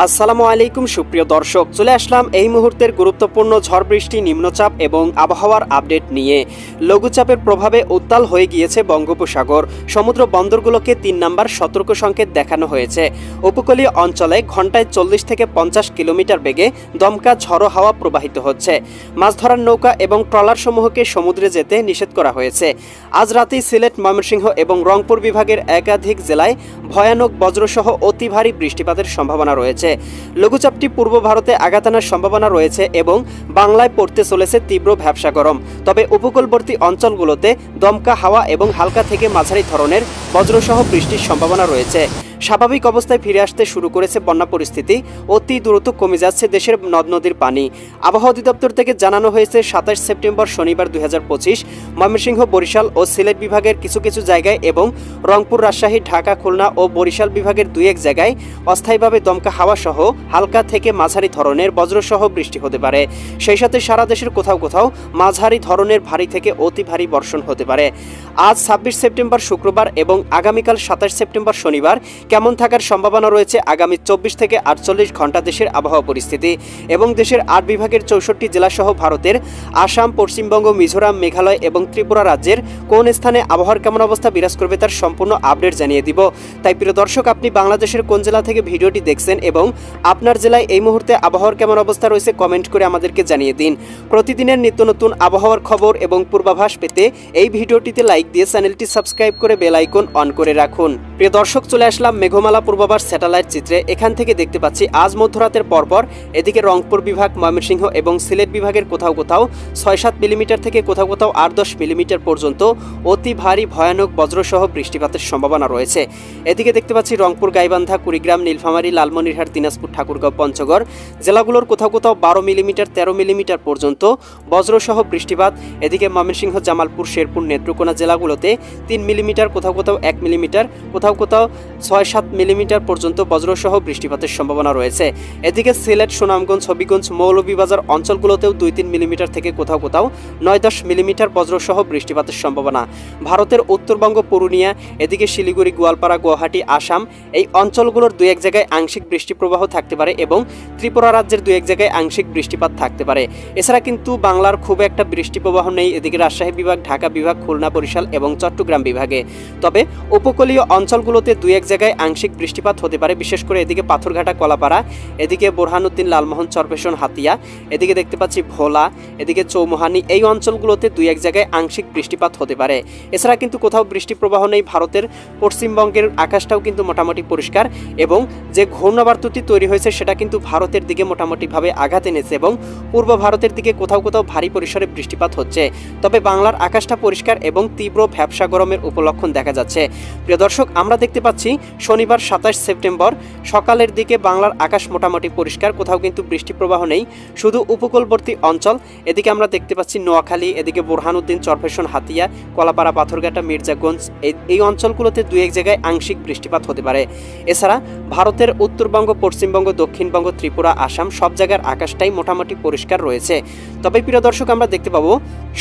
আসসালামু আলাইকুম সুপ্রিয় দর্শক, চলে আসলাম এই মুহূর্তের গুরুত্বপূর্ণ ঝড় বৃষ্টি, নিম্নচাপ এবং আবহাওয়ার আপডেট নিয়ে। লঘুচাপের প্রভাবে উত্তাল হয়ে গিয়েছে বঙ্গোপসাগর। সমুদ্র বন্দরগুলোকে ৩ নম্বর সতর্ক সংকেত দেখানো হয়েছে। উপকূলীয় অঞ্চলে ঘন্টায় ৪০ থেকে ৫০ কিলোমিটার বেগে দমকা ঝড়ো হাওয়া প্রবাহিত হচ্ছে। মাছ ধরার নৌকা এবং ট্রলারসমূহকে সমুদ্রে যেতে নিষেধ করা হয়েছে। আজ রাতেই সিলেট, ময়মনসিংহ এবং রংপুর বিভাগের একাধিক জেলায় ভয়ানক বজ্রসহ অতি ভারী বৃষ্টিপাতের সম্ভাবনা রয়েছে। লঘুচাপটি পূর্ব ভারতে আঘাত আনার সম্ভাবনা রয়েছে এবং বাংলায় পড়তে চলেছে তীব্র ভ্যাপসা গরম। তবে উপকূলবর্তী অঞ্চলগুলোতে দমকা হাওয়া এবং হালকা থেকে মাঝারি ধরনের বজ্রসহ বৃষ্টির সম্ভাবনা রয়েছে। স্বাভাবিক অবস্থায় ফিরে আসতে শুরু করেছে বন্যা পরিস্থিতি। অতি দ্রুত কমে যাচ্ছে দেশের নদ নদীর পানি। আবহাওয়া অধিদপ্তর থেকে জানানো হয়েছে ২৭ সেপ্টেম্বর শনিবার ২০২৫ ময়মনসিংহ, বরিশাল ও সিলেট বিভাগের কিছু কিছু জায়গায় এবং রংপুর, রাজশাহী, ঢাকা, খুলনা ও বরিশাল বিভাগের ২-১ জায়গায় অস্থায়ীভাবে দমকা হাওয়া সহ হালকা থেকে মাঝারি ধরনের বজ্রসহ বৃষ্টি হতে পারে। সেই সাথে সারা দেশের কোথাও কোথাও মাঝারি ধরনের ভারী থেকে অতি ভারী বর্ষণ হতে পারে। আজ ২৬ সেপ্টেম্বর শুক্রবার এবং আগামীকাল ২৭ সেপ্টেম্বর শনিবার কেমন থাকার সম্ভাবনা রয়েছে আগামী ২৪ থেকে ৪৮ ঘন্টা দেশের আবহাওয়া পরিস্থিতি এবং দেশের ৮ বিভাগের ৬৪ জেলাসহ ভারতের আসাম, পশ্চিমবঙ্গ, মিজোরাম, মেঘালয় এবং ত্রিপুরা রাজ্যের কোন স্থানে আবহাওয়ার কেমন অবস্থা বিরাজ করবে তার সম্পূর্ণ আপডেট জানিয়ে দিব। তাই প্রিয় দর্শক, আপনি বাংলাদেশের কোন জেলা থেকে ভিডিওটি দেখছেন এবং আপনার জেলায় এই মুহূর্তে আবহাওয়ার কেমন অবস্থা রয়েছে কমেন্ট করে আমাদেরকে জানিয়ে দিন। প্রতিদিনের নিত্য নতুন আবহাওয়ার খবর এবং পূর্বাভাস পেতে এই ভিডিওটিতে লাইক দিয়ে চ্যানেলটি সাবস্ক্রাইব করে বেল আইকন অন করে রাখুন। প্রিয় দর্শক, চলে আসলাম মেঘমালা পূর্বাভাস স্যাটেলাইট চিত্রে। এখান থেকে দেখতে পাচ্ছি আজ মধ্যরাতের পরপর এদিকে রংপুর বিভাগ, ময়মনসিংহ এবং সিলেট বিভাগের কোথাও কোথাও ৬-৭ মিলিমিটার থেকে কোথাও কোথাও ৮-১০ মিলিমিটার পর্যন্ত অতি ভারী ভয়ানক বজ্রসহ বৃষ্টিপাতের সম্ভাবনা রয়েছে। এদিকে দেখতে পাচ্ছি রংপুর, গাইবান্ধা, কুড়িগ্রাম, নীলফামারী, লালমনিরহাট, দিনাজপুর, ঠাকুরগাঁও, পঞ্চগড় জেলাগুলোর কোথাও কোথাও ১২ মিলিমিটার ১৩ মিলিমিটার পর্যন্ত বজ্রসহ বৃষ্টিপাত। এদিকে ময়মনসিংহ, জামালপুর, শেরপুর, নেত্রকোনা জেলাগুলোতে ৩ মিলিমিটার, কোথাও কোথাও ১ মিলিমিটার, কোথাও কোথাও ৬-৭ মিলিমিটার পর্যন্ত বজ্রসহ বৃষ্টিপাতের সম্ভাবনা রয়েছে। এদিকে সিলেট, সুনামগঞ্জ, হবিগঞ্জ, মৌলভীবাজার অঞ্চলগুলোতেও ২-৩ মিলিমিটার থেকে কোথাও কোথাও ৯-১০ মিলিমিটার বজ্রসহ বৃষ্টিপাতের সম্ভাবনা। ভারতের উত্তরবঙ্গ, পুরুলিয়া, এদিকে শিলিগুড়ি, গোয়ালপাড়া, গুয়াহাটি, আসাম এই অঞ্চলগুলোর ২-১ জায়গায় আংশিক বৃষ্টি প্রবাহ থাকতে পারে এবং ত্রিপুরা রাজ্যের ২-১ জায়গায় আংশিক বৃষ্টিপাত থাকতে পারে। এছাড়া কিন্তু বাংলার খুব একটা বৃষ্টি প্রবাহ নেই এদিকে রাজশাহী বিভাগ, ঢাকা বিভাগ, খুলনা, বরিশাল এবং চট্টগ্রাম বিভাগে। তবে উপকূলীয় অঞ্চলগুলোতে ২-১ জায়গায় আংশিক বৃষ্টিপাত হতে পারে, বিশেষ করে এদিকে পাথরঘাটা, কলাপাড়া, এদিকে বোরহানুদ্দিন, লালমোহন, চরপেশন, হাতিয়া, এদিকে দেখতে পাচ্ছি ভোলা, এদিকে চৌমোহানি এই অঞ্চলগুলোতে ২-১ জায়গায় আংশিক বৃষ্টিপাত হতে পারে। এছাড়া কিন্তু কোথাও বৃষ্টি প্রবাহ নেই। ভারতের পশ্চিমবঙ্গের আকাশটাও কিন্তু মোটামুটি পরিষ্কার এবং যে ঘূর্ণাবর্তটি তৈরি হয়েছে সেটা কিন্তু ভারতের দিকে মোটামুটিভাবে আঘাত এনেছে এবং পূর্ব ভারতের দিকে কোথাও কোথাও ভারী পরিসরে বৃষ্টিপাত হচ্ছে। তবে বাংলার আকাশটা পরিষ্কার এবং তীব্র ভ্যাপসা গরমের উপলক্ষণ দেখা যাচ্ছে। প্রিয় দর্শক, আমরা দেখতে পাচ্ছি শনিবার ২৭ সেপ্টেম্বর সকালের দিকে বাংলার আকাশ মোটামুটি পরিষ্কার, কোথাও কিন্তু বৃষ্টি প্রবাহ নেই, শুধু উপকূলবর্তী অঞ্চল। এদিকে আমরা দেখতে পাচ্ছি নোয়াখালী, এদিকে বোরহানুদ্দিন, চরফেশন, হাতিয়া, কলাপাড়া, পাথরঘাটা, মির্জাগঞ্জ এই অঞ্চলগুলোতে ২-১ জায়গায় আংশিক বৃষ্টিপাত হতে পারে। এছাড়া ভারতের উত্তরবঙ্গ, পশ্চিমবঙ্গ, দক্ষিণবঙ্গ, ত্রিপুরা, আসাম সব জায়গার আকাশটাই মোটামুটি পরিষ্কার রয়েছে। তবে প্রিয় দর্শক, আমরা দেখতে পাবো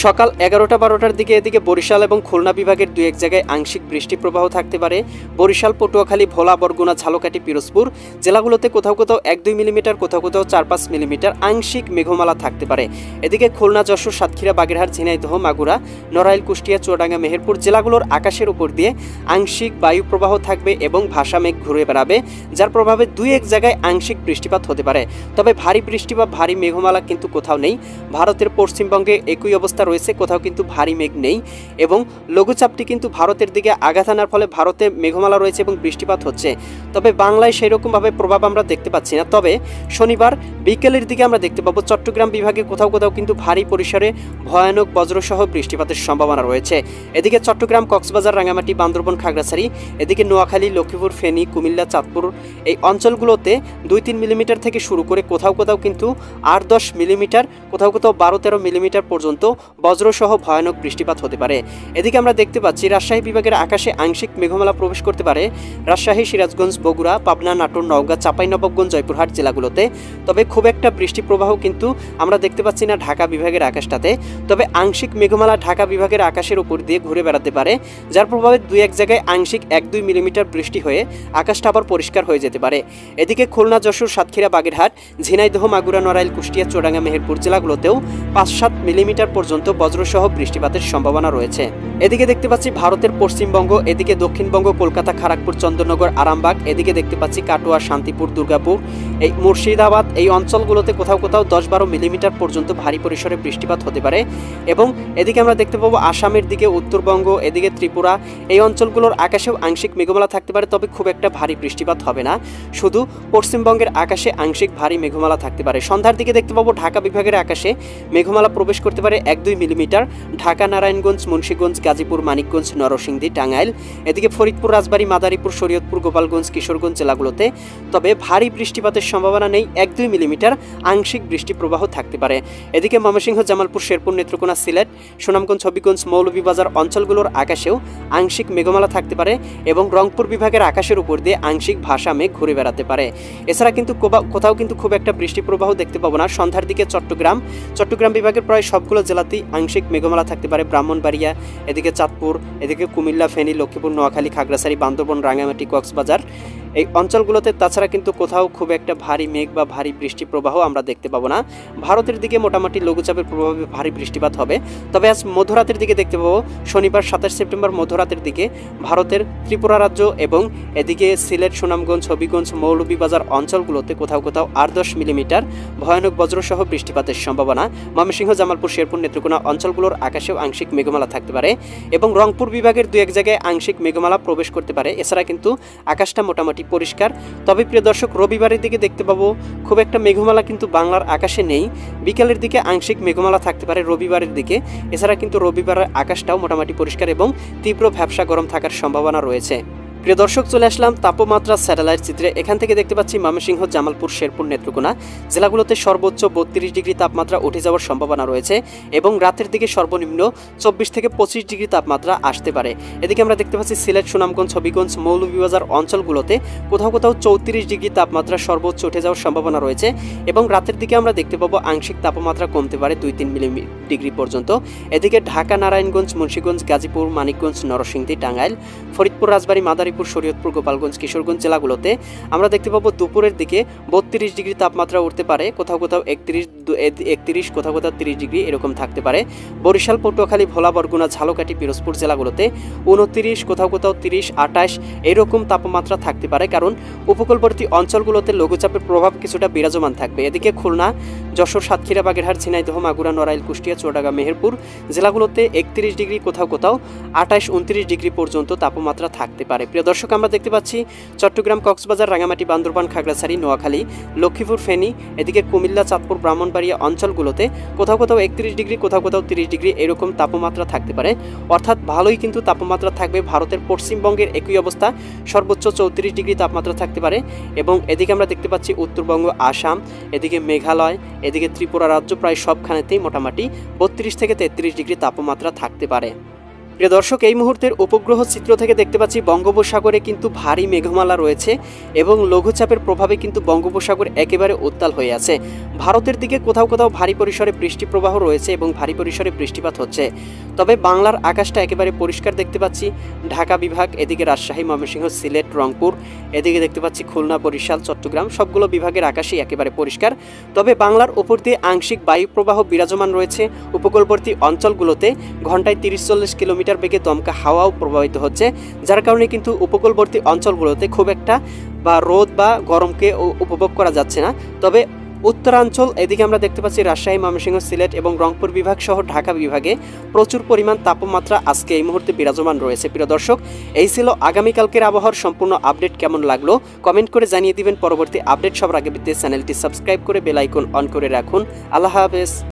সকাল ১১টা-১২টার দিকে এদিকে বরিশাল এবং খুলনা বিভাগের ২-১ জায়গায় আংশিক বৃষ্টি প্রবাহ থাকতে পারে। বরিশাল, পটুয়াখালী, ভোলা, বরগুনা, ঝালকাঠি, পিরোজপুর জেলাগুলোতে কোথাও কোথাও ১-২ মিলিমিটার, কোথাও কোথাও ৪-৫ মিলিমিটার আংশিক মেঘমালা থাকতে পারে। এদিকে খুলনা, যশোর, সাতক্ষীরা, বাগেরহাট, ঝিনাইদহ, মাগুরা, নড়াইল, কুষ্টিয়া, চুয়াডাঙ্গা, মেহেরপুর জেলাগুলোর আকাশের উপর দিয়ে আংশিক বায়ু প্রবাহ থাকবে এবং ভাসা মেঘ ঘুরে বেড়াবে, যার প্রভাবে ২-১ জায়গায় আংশিক বৃষ্টিপাত হতে পারে। তবে ভারী বৃষ্টি বা ভারী মেঘমালা কিন্তু কোথাও নেই। ভারতের পশ্চিমবঙ্গে একই অবস্থা রয়েছে, কোথাও কিন্তু ভারী মেঘ নেই এবং লঘুচাপটি কিন্তু ভারতের দিকে আঘাত আনার ফলে ভারতে মেঘমালা রয়েছে এবং বৃষ্টিপাত হচ্ছে। তবে বাংলায় সেই রকমভাবে প্রভাব আমরা দেখতে পাচ্ছি না। তবে শনিবার বিকেলের দিকে আমরা দেখতে পাবো চট্টগ্রাম বিভাগে কোথাও কোথাও কিন্তু ভারী পরিসরে ভয়ানক বজ্রসহ বৃষ্টিপাতের সম্ভাবনা রয়েছে। এদিকে চট্টগ্রাম, কক্সবাজার, রাঙামাটি, বান্দরবন, খাগড়াছড়ি, এদিকে নোয়াখালী, লক্ষ্মীপুর, ফেনী, কুমিল্লা, চাঁদপুর এই অঞ্চলগুলোতে ২-৩ মিলিমিটার থেকে শুরু করে কোথাও কোথাও কিন্তু ৮-১০ মিলিমিটার, কোথাও কোথাও ১২-১৩ মিলিমিটার পর্যন্ত বজ্রসহ ভয়ানক বৃষ্টিপাত হতে পারে। এদিকে আমরা দেখতে পাচ্ছি রাজশাহী বিভাগের আকাশে আংশিক মেঘমালা প্রবেশ করতে পারে রাজশাহী, সিরাজগঞ্জ, বগুড়া, পাবনা, নাটোর, নওগাঁ, চাঁপাইনবাবগঞ্জ, জয়পুরহাট জেলাগুলোতে। তবে খুব একটা বৃষ্টি প্রবাহ কিন্তু আমরা দেখতে পাচ্ছি না ঢাকা বিভাগের আকাশটাতে। তবে আংশিক মেঘমালা ঢাকা বিভাগের আকাশের উপর দিয়ে ঘুরে বেড়াতে পারে, যার প্রভাবে ২-১ জায়গায় আংশিক ১-২ মিলিমিটার বৃষ্টি হয়ে আকাশটা আবার পরিষ্কার হয়ে যেতে পারে। এদিকে খুলনা, যশোর, সাতক্ষীরা, বাগেরহাট, ঝিনাইদহ, মাগুরা, নড়াইল, কুষ্টিয়া, চুয়াডাঙ্গা, মেহেরপুর জেলাগুলোতেও 5-7 মিলিমিটার পর্যন্ত বজ্রসহ বৃষ্টিপাতের সম্ভাবনা রয়েছে। এদিকে দেখতে পাচ্ছি ভারতের পশ্চিমবঙ্গ, এদিকে দক্ষিণবঙ্গ, কলকাতা, খড়গপুর, চন্দননগর, আরামবাগ, এদিকে দেখতে পাচ্ছি কাটোয়া, শান্তিপুর, দুর্গাপুর, এই মুর্শিদাবাদ, এই অঞ্চলগুলোতে কোথাও কোথাও 10-12 মিলিমিটার পর্যন্ত ভারী পরিসরে বৃষ্টিপাত হতে পারে। এবং এদিকে আমরা দেখতে পাবো আসামের দিকে, উত্তরবঙ্গ, এদিকে ত্রিপুরা, এই অঞ্চলগুলোর আকাশেও আংশিক মেঘমালা থাকতে পারে, তবে খুব একটা ভারী বৃষ্টিপাত হবে না। শুধু পশ্চিমবঙ্গের আকাশে আংশিক ভারী মেঘমালা থাকতে পারে। সন্ধ্যার দিকে দেখতে পাবো ঢাকা বিভাগের আকাশে মেঘমালা প্রবেশ করতে পারে 1-2 মিলিমিটার। ঢাকা, নারায়ণগঞ্জ, মুন্সিগঞ্জ, গাজীপুর, মানিকগঞ্জ, নরসিংদী, টাঙ্গাইল, এদিকে ফরিদপুর, রাজবাড়ী, মাদারীপুর, শরীয়তপুর, গোপালগঞ্জ, কিশোরগঞ্জ জেলাগুলোতে তবে ভারী বৃষ্টিপাতের সম্ভাবনা নেই। 1-2 মিলিমিটার আংশিক বৃষ্টি প্রবাহ থাকতে পারে। এদিকে ময়মনসিংহ, জামালপুর, শেরপুর, নেত্রকোনা, সিলেট, সুনামগঞ্জ, হবিগঞ্জ, মৌলভীবাজার অঞ্চলগুলোর আকাশেও আংশিক মেঘমালা থাকতে পারে এবং রংপুর বিভাগের আকাশের উপর দিয়ে আংশিক ভাসা মেঘ ঘুরে বেড়াতে পারে। এছাড়া কিন্তু কোথাও কিন্তু খুব একটা বৃষ্টি প্রবাহ দেখতে পাবো না। সন্ধ্যার দিকে চট্টগ্রাম বিভাগের প্রায় সবগুলো জেলাতেই আংশিক মেঘমালা থাকতে পারে। ব্রাহ্মণবাড়িয়া, এদিকে চাঁদপুর, এদিকে কুমিল্লা, ফেনী, লক্ষ্মীপুর, নোয়াখালী, খাগড়াছড়ি, বান্দরবান, রাঙ্গামাটি, কক্সবাজার, এই অঞ্চলগুলোতে তাছাড়া কিন্তু কোথাও খুব একটা ভারী মেঘ বা ভারী বৃষ্টি প্রবাহ আমরা দেখতে পাবো না। ভারতের দিকে মোটামুটি লঘুচাপের প্রভাবে ভারী বৃষ্টিপাত হবে। তবে আজ মধ্যরাতের দিকে দেখতে পাবো, শনিবার 27 সেপ্টেম্বর মধ্যরাতের দিকে ভারতের ত্রিপুরা রাজ্য এবং এদিকে সিলেট, সুনামগঞ্জ, হবিগঞ্জ, মৌলভীবাজার অঞ্চলগুলোতে কোথাও 8-10 মিলিমিটার ভয়ানক বজ্রসহ বৃষ্টিপাতের সম্ভাবনা। ময়মনসিংহ, জামালপুর, শেরপুর, নেত্রকোনা অঞ্চলগুলোর আকাশেও আংশিক মেঘমালা থাকতে পারে এবং রংপুর বিভাগের 2-1 জায়গায় আংশিক মেঘমালা প্রবেশ করতে পারে। এছাড়া কিন্তু আকাশটা মোটামুটি পরিষ্কার। তবে প্রিয় দর্শক, রবিবারের দিকে দেখতে পাবো খুব একটা মেঘমালা কিন্তু বাংলার আকাশে নেই। বিকালের দিকে আংশিক মেঘমালা থাকতে পারে রবিবারের দিকে। এছাড়া কিন্তু রবিবারের আকাশটাও মোটামুটি পরিষ্কার এবং তীব্র ভ্যাপসা গরম থাকার সম্ভাবনা রয়েছে। প্রিয় দর্শক, চলে আসলাম তাপমাত্রা স্যাটেলাইট চিত্রে। এখান থেকে দেখতে পাচ্ছি ময়মনসিংহ, জামালপুর, শেরপুর, নেত্রকোনা জেলাগুলোতে সর্বোচ্চ 32 ডিগ্রি তাপমাত্রা উঠে যাওয়ার সম্ভাবনা রয়েছে এবং রাতের দিকে সর্বনিম্ন 24 থেকে 25 ডিগ্রি তাপমাত্রা আসতে পারে। এদিকে আমরা দেখতে পাচ্ছি সিলেট, সুনামগঞ্জ, হবিগঞ্জ, মৌলভীবাজার অঞ্চলগুলোতে কোথাও 34 ডিগ্রি তাপমাত্রা সর্বোচ্চ উঠে যাওয়ার সম্ভাবনা রয়েছে এবং রাতের দিকে আমরা দেখতে পাবো আংশিক তাপমাত্রা কমতে পারে 2-3 ডিগ্রি পর্যন্ত। এদিকে ঢাকা, নারায়ণগঞ্জ, মুন্সিগঞ্জ, গাজীপুর, মানিকগঞ্জ, নরসিংদী, টাঙ্গাইল, ফরিদপুর, রাজবাড়ী, মাদারীপুর, শরীয়তপুর, গোপালগঞ্জ, কিশোরগঞ্জ জেলাগুলোতে আমরা দেখতে পাবো দুপুরের দিকে 32 ডিগ্রি তাপমাত্রা উঠতে পারে, কোথাও 31, কোথাও 30 ডিগ্রি এরকম থাকতে পারে। বরিশাল, পটুয়াখালী, ভোলা, বরগুনা, ঝালকাঠি, পিরোজপুর জেলাগুলোতে 29, কোথাও 30, 28 এরকম তাপমাত্রা থাকতে পারে, কারণ উপকূলবর্তী অঞ্চলগুলোতে লঘুচাপের প্রভাব কিছুটা বিরাজমান থাকবে। এদিকে খুলনা, যশোর, সাতক্ষীরা, বাগেরহাট, ঝিনাইদহ, মাগুরা, নড়াইল, কুষ্টিয়া, চুয়াডাঙ্গা, মেহেরপুর জেলাগুলোতে 31 ডিগ্রি, কোথাও 28-29 ডিগ্রি পর্যন্ত তাপমাত্রা থাকতে পারে। প্রিয় দর্শক, আমরা দেখতে পাচ্ছি চট্টগ্রাম, কক্সবাজার, রাঙ্গামাটি, বান্দরবান, খাগড়াছড়ি, নোয়াখালী, লক্ষ্মীপুর, ফেনী, এদিকে কুমিল্লা, চাঁদপুর, ব্রাহ্মণবাড়িয়া অঞ্চলগুলোতে কোথাও 31 ডিগ্রি, কোথাও 30 ডিগ্রি এরকম তাপমাত্রা থাকতে পারে। অর্থাৎ ভালোই কিন্তু তাপমাত্রা থাকবে। ভারতের পশ্চিমবঙ্গের একই অবস্থা, সর্বোচ্চ 34 ডিগ্রি তাপমাত্রা থাকতে পারে এবং এদিকে আমরা দেখতে পাচ্ছি উত্তরবঙ্গ, আসাম, এদিকে মেঘালয়, এদিকে ত্রিপুরা রাজ্য প্রায় সবখানেতেই মোটামুটি 32 থেকে 33 ডিগ্রি তাপমাত্রা থাকতে পারে। প্রিয় দর্শক, এই মুহূর্তের উপগ্রহ চিত্র থেকে দেখতে পাচ্ছি বঙ্গোপসাগরে কিন্তু ভারী মেঘমালা রয়েছে এবং লঘুচাপের প্রভাবে কিন্তু বঙ্গোপসাগর একেবারে উত্তাল হয়ে আছে। ভারতের দিকে কোথাও ভারী পরিসরে বৃষ্টি প্রবাহ রয়েছে এবং ভারী পরিসরে বৃষ্টিপাত হচ্ছে। তবে বাংলার আকাশটা একেবারে পরিষ্কার দেখতে পাচ্ছি। ঢাকা বিভাগ, এদিকে রাজশাহী, ময়মনসিংহ, সিলেট, রংপুর, এদিকে দেখতে পাচ্ছি খুলনা, বরিশাল, চট্টগ্রাম সবগুলো বিভাগের আকাশই একেবারে পরিষ্কার। তবে বাংলার উপর দিয়ে আংশিক বায়ু প্রবাহ বিরাজমান রয়েছে। উপকূলবর্তী অঞ্চলগুলোতে ঘন্টায় 30-40 কিলোমিটার বেগে দমকা হাওয়াও প্রবাহিত হচ্ছে, যার কারণে কিন্তু উপকূলবর্তী অঞ্চলগুলোতে খুব একটা বা রোদ বা গরমকে উপভোগ করা যাচ্ছে না। তবে উত্তরাঞ্চল, এদিকে আমরা দেখতে পাচ্ছি রাজশাহী, ময়মনসিংহ, সিলেট এবং রংপুর বিভাগ সহ ঢাকা বিভাগে প্রচুর পরিমাণ তাপমাত্রা আজকে এই মুহূর্তে বিরাজমান রয়েছে। প্রিয় দর্শক, এই ছিল আগামীকালকের আবহাওয়ার সম্পূর্ণ আপডেট। কেমন লাগলো কমেন্ট করে জানিয়ে দিবেন। পরবর্তী আপডেট সবার আগে পেতে চ্যানেলটি সাবস্ক্রাইব করে বেল আইকন অন করে রাখুন। আল্লাহ হাফেজ।